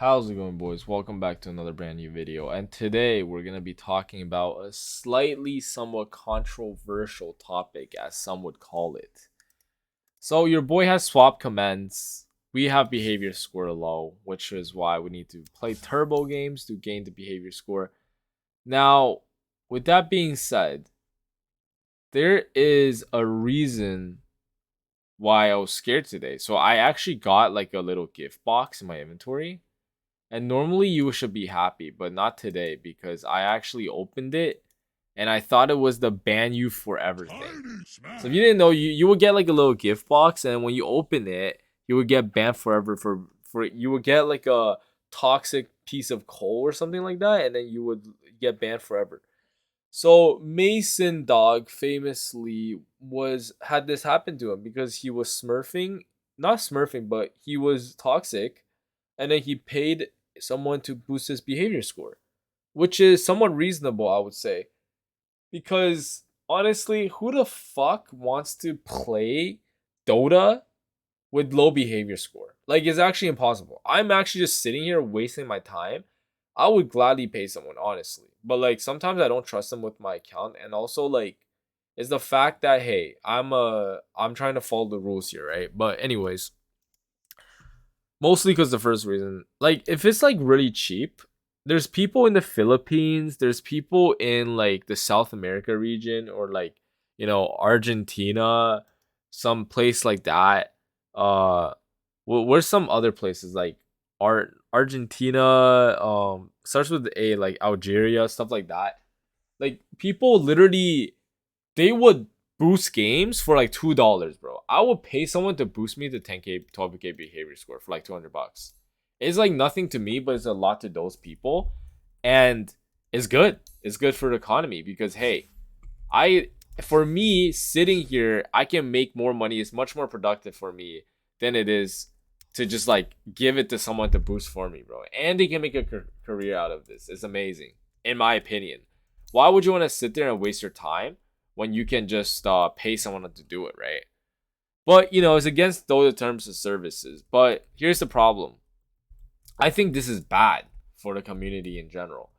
How's it going, boys? Welcome back to another brand new video. And today we're going to be talking about a slightly somewhat controversial topic, as some would call it. So, your boy has swap commands. We have behavior score low, which is why we need to play turbo games to gain the behavior score. Now, with that being said, there is a reason why I was scared today. So, I actually got like a little gift box in my inventory. And normally you should be happy, but not today because I actually opened it and I thought it was the ban you forever thing. So if you didn't know, you would get like a little gift box, and when you open it, you would get banned forever for you would get like a toxic piece of coal or something like that, and then you would get banned forever. So Mason Dog famously was had this happen to him because he was smurfing, not smurfing, but he was toxic, and then he paid someone to boost his behavior score, which is somewhat reasonable, I would say. Because honestly, who the fuck wants to play Dota with low behavior score? Like, it's actually impossible. I'm actually just sitting here wasting my time. I would gladly pay someone, honestly. But like sometimes I don't trust them with my account, and also like it's the fact that hey, I'm trying to follow the rules here, right? But anyways, mostly because the first reason, like if it's like really cheap, there's people in the Philippines, there's people in like the South America region, or like Argentina, some place like that. Where's some other places like Argentina, starts with A, like Algeria, stuff like that. Like people literally, they would boost games for like $2, bro. I would pay someone to boost me to 10k, 12k behavior score for like $200. It's like nothing to me, but it's a lot to those people, and it's good. It's good for the economy because hey, I for me sitting here, I can make more money. It's much more productive for me than it is to just like give it to someone to boost for me, bro. And they can make a career out of this. It's amazing, in my opinion. Why would you want to sit there and waste your time when you can just pay someone to do it, right? But it's against those terms of services. But here's the problem. I think this is bad for the community in general.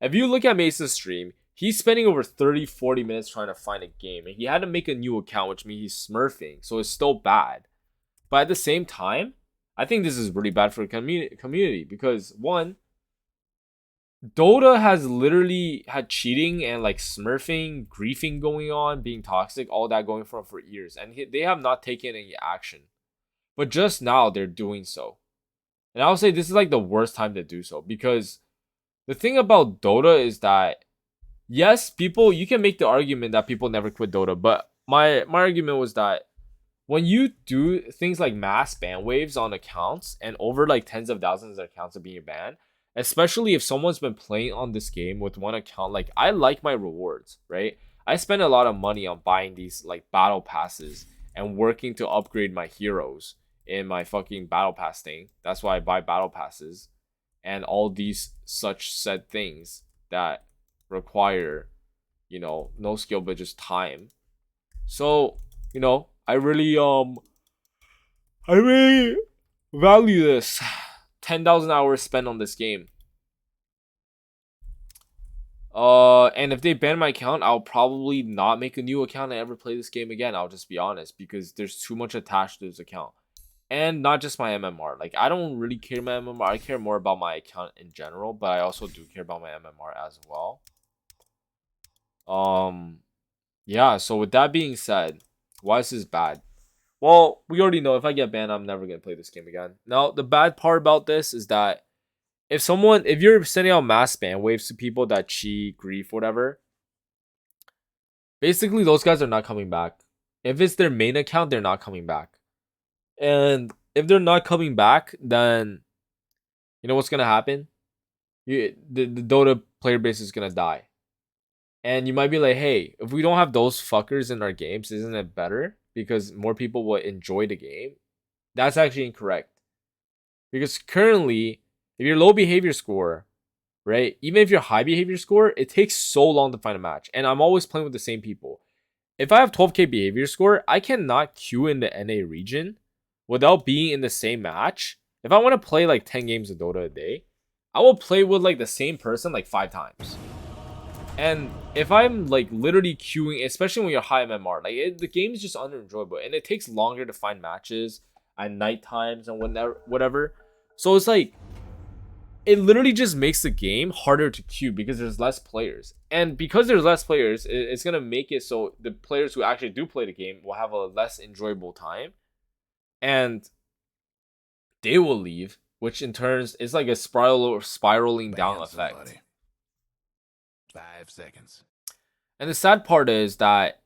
If you look at Mason's stream, he's spending over 30, 40 minutes trying to find a game, and he had to make a new account, which means he's smurfing, so it's still bad. But at the same time, I think this is really bad for the community because one, Dota has literally had cheating and like smurfing, griefing going on, being toxic, all that going for years, and they have not taken any action. But just now they're doing so, and I would say this is like the worst time to do so because the thing about Dota is that yes, people, you can make the argument that people never quit Dota, but my argument was that when you do things like mass ban waves on accounts and over like tens of thousands of accounts are being banned, especially if someone's been playing on this game with one account, like I like my rewards, right? I spend a lot of money on buying these like battle passes and working to upgrade my heroes in my fucking battle pass thing. That's why I buy battle passes and all these such said things that require, no skill but just time. So, I really value this 10,000 hours spent on this game. And if they ban my account, I'll probably not make a new account and ever play this game again. I'll just be honest because there's too much attached to this account. And not just my MMR. Like I don't really care about my MMR. I care more about my account in general, but I also do care about my MMR as well. Yeah, so with that being said, why is this bad? Well, we already know if I get banned, I'm never gonna play this game again. Now, the bad part about this is that if you're sending out mass ban waves to people that cheat, grief, whatever, basically those guys are not coming back. If it's their main account, they're not coming back. And if they're not coming back, then you know what's gonna happen? The Dota player base is gonna die. And you might be like, hey, if we don't have those fuckers in our games, isn't it better? Because more people will enjoy the game. That's actually incorrect. Because currently, if you're low behavior score, right? Even if you're high behavior score, it takes so long to find a match. And I'm always playing with the same people. If I have 12k behavior score, I cannot queue in the NA region without being in the same match If I want to play like 10 games of Dota a day, I will play with like the same person like 5 times. And if I'm like literally queuing, especially when you're high MMR, like the game is just unenjoyable, and it takes longer to find matches at night times and whatever. So it's like it literally just makes the game harder to queue because there's less players, and because there's less players, it's gonna make it so the players who actually do play the game will have a less enjoyable time, and they will leave, which in turn is like a spiraling down effect. Somebody. 5 seconds. And the sad part is that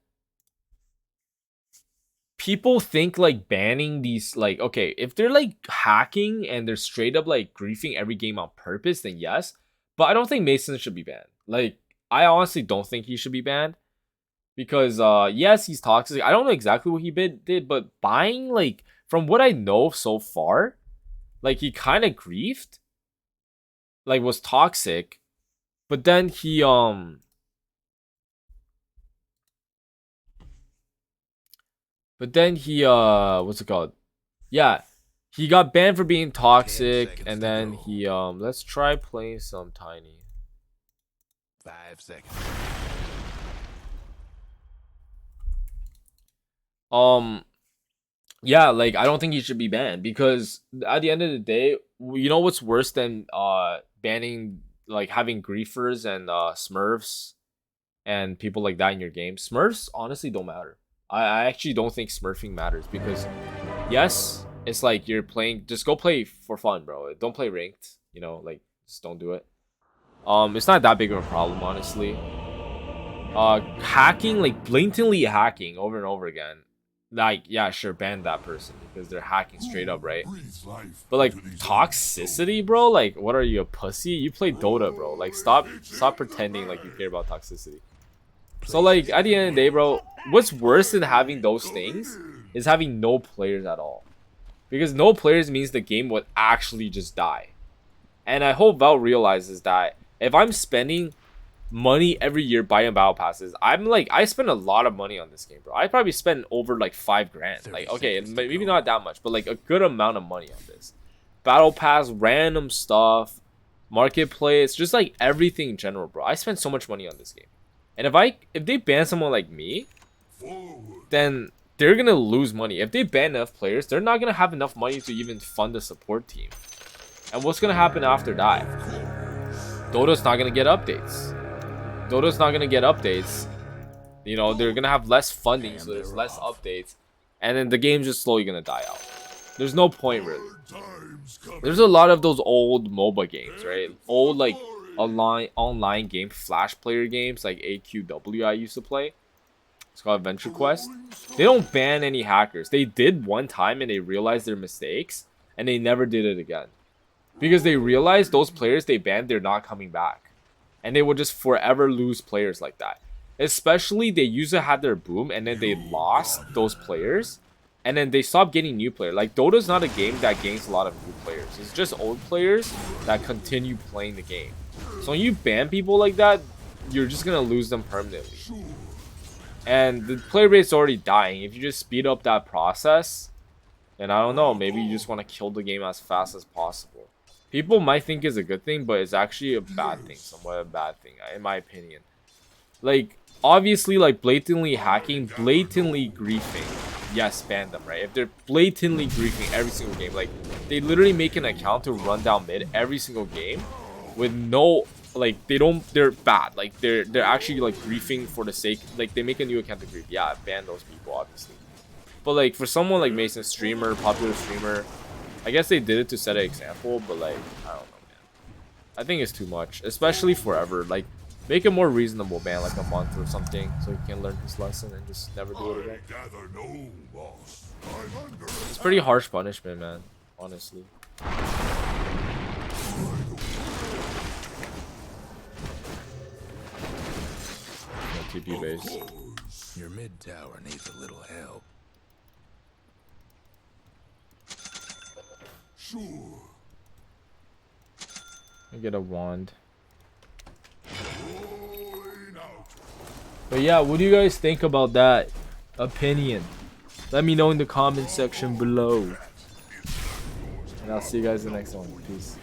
people think like banning these, like, okay, if they're like hacking and they're straight up like griefing every game on purpose, then yes. But I don't think Mason should be banned. Like, I honestly don't think he should be banned. Because yes, he's toxic. I don't know exactly what he did, but buying, like, from what I know so far, like he kind of griefed, like was toxic, but then he what's it called? Yeah, he got banned for being toxic, and then he let's try playing some Tiny. 5 seconds. Yeah, like, I don't think he should be banned, because at the end of the day, you know what's worse than banning, like, having griefers and smurfs and people like that in your game? Smurfs honestly don't matter. I actually don't think smurfing matters, because yes, it's like you're playing, just go play for fun, bro. Don't play ranked, you know, like, just don't do it. It's not that big of a problem, honestly. Hacking, like blatantly hacking over and over again, like, yeah, sure, ban that person because they're hacking straight up, right? But like toxicity, bro, like, what are you, a pussy? You play Dota, bro. Like, stop pretending like you care about toxicity. So like, at the end of the day, bro, what's worse than having those things is having no players at all, because no players means the game would actually just die. And I hope Val realizes that if I'm spending money every year buying battle passes, I spend a lot of money on this game, bro. I probably spend over like 5 grand. Like, okay, maybe not that much, but like a good amount of money on this battle pass, random stuff, marketplace, just like everything in general, bro. I spend so much money on this game, and if they ban someone like me, then they're gonna lose money. If they ban enough players, they're not gonna have enough money to even fund a support team. And what's gonna happen after that? Dota's not gonna get updates. You know, they're gonna have less funding, so there's less updates, and then the game's just slowly gonna die out. There's no point, really. There's a lot of those old MOBA games, right? Old, like, online game, flash player games, like AQW I used to play. It's called Adventure Quest. They don't ban any hackers. They did one time and they realized their mistakes, and they never did it again, because they realized those players they banned, they're not coming back. And they would just forever lose players like that. Especially, they used to have their boom, and then they lost those players, and then they stopped getting new players. Like, Dota's not a game that gains a lot of new players. It's just old players that continue playing the game. So when you ban people like that, you're just gonna lose them permanently. And the player rate's already dying. If you just speed up that process, then I don't know, maybe you just want to kill the game as fast as possible. People might think it's a good thing, but it's actually a bad thing, somewhat a bad thing, in my opinion. Like, obviously, like, blatantly hacking, blatantly griefing, yes, ban them, right? If they're blatantly griefing every single game, like, they literally make an account to run down mid every single game with no, like, they're bad. Like, they're actually, like, griefing for the sake, like, they make a new account to grief. Yeah, ban those people, obviously. But, like, for someone like Mason, streamer, popular streamer, I guess they did it to set an example, but, like, I don't know, man. I think it's too much, especially forever. Like, make it more reasonable, man, like a month or something, so he can learn his lesson and just never do it again. It's pretty harsh punishment, man, honestly. TP base. Your mid tower needs a little help. Sure. I get a wand. But yeah, what do you guys think about that opinion? Let me know in the comment section below. And I'll see you guys in the next one. Peace.